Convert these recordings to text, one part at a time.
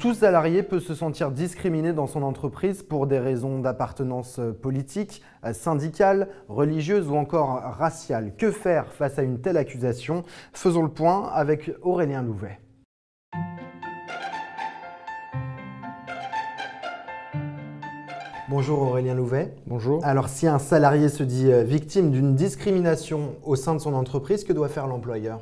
tout salarié peut se sentir discriminé dans son entreprise pour des raisons d'appartenance politique, syndicale, religieuse ou encore raciale. Que faire face à une telle accusation? Faisons le point avec Aurélien Louvet. Bonjour Aurélien Louvet. Bonjour. Alors si un salarié se dit victime d'une discrimination au sein de son entreprise, que doit faire l'employeur?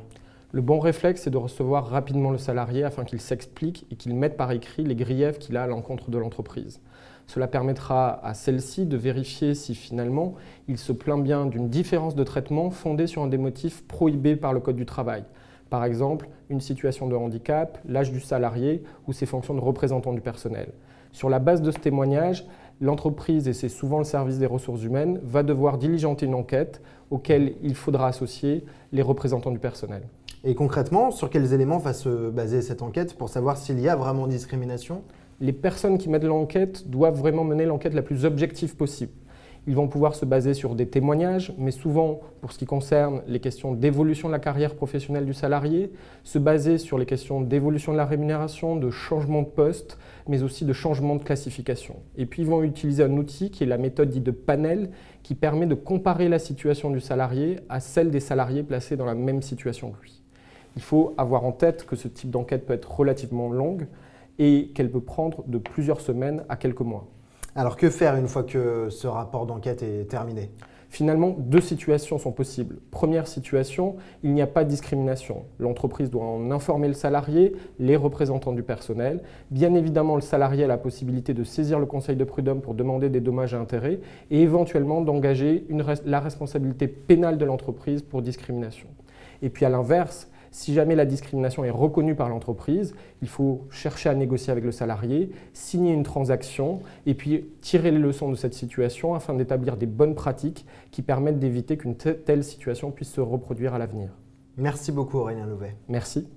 Le bon réflexe, c'est de recevoir rapidement le salarié afin qu'il s'explique et qu'il mette par écrit les griefs qu'il a à l'encontre de l'entreprise. Cela permettra à celle-ci de vérifier si finalement il se plaint bien d'une différence de traitement fondée sur un des motifs prohibés par le Code du travail. Par exemple, une situation de handicap, l'âge du salarié ou ses fonctions de représentant du personnel. Sur la base de ce témoignage, l'entreprise, et c'est souvent le service des ressources humaines, va devoir diligenter une enquête auquel il faudra associer les représentants du personnel. Et concrètement, sur quels éléments va se baser cette enquête pour savoir s'il y a vraiment discrimination? Les personnes qui mènent l'enquête doivent vraiment mener l'enquête la plus objective possible. Ils vont pouvoir se baser sur des témoignages, mais souvent, pour ce qui concerne les questions d'évolution de la carrière professionnelle du salarié, se baser sur les questions d'évolution de la rémunération, de changement de poste, mais aussi de changement de classification. Et puis, ils vont utiliser un outil qui est la méthode dite de panel, qui permet de comparer la situation du salarié à celle des salariés placés dans la même situation que lui. Il faut avoir en tête que ce type d'enquête peut être relativement longue et qu'elle peut prendre de plusieurs semaines à quelques mois. Alors que faire une fois que ce rapport d'enquête est terminé? Finalement, deux situations sont possibles. Première situation, il n'y a pas de discrimination. L'entreprise doit en informer le salarié, les représentants du personnel. Bien évidemment, le salarié a la possibilité de saisir le conseil de prud'homme pour demander des dommages et intérêts et éventuellement d'engager la responsabilité pénale de l'entreprise pour discrimination. Et puis à l'inverse, si jamais la discrimination est reconnue par l'entreprise, il faut chercher à négocier avec le salarié, signer une transaction et puis tirer les leçons de cette situation afin d'établir des bonnes pratiques qui permettent d'éviter qu'une telle situation puisse se reproduire à l'avenir. Merci beaucoup Aurélien Louvet. Merci.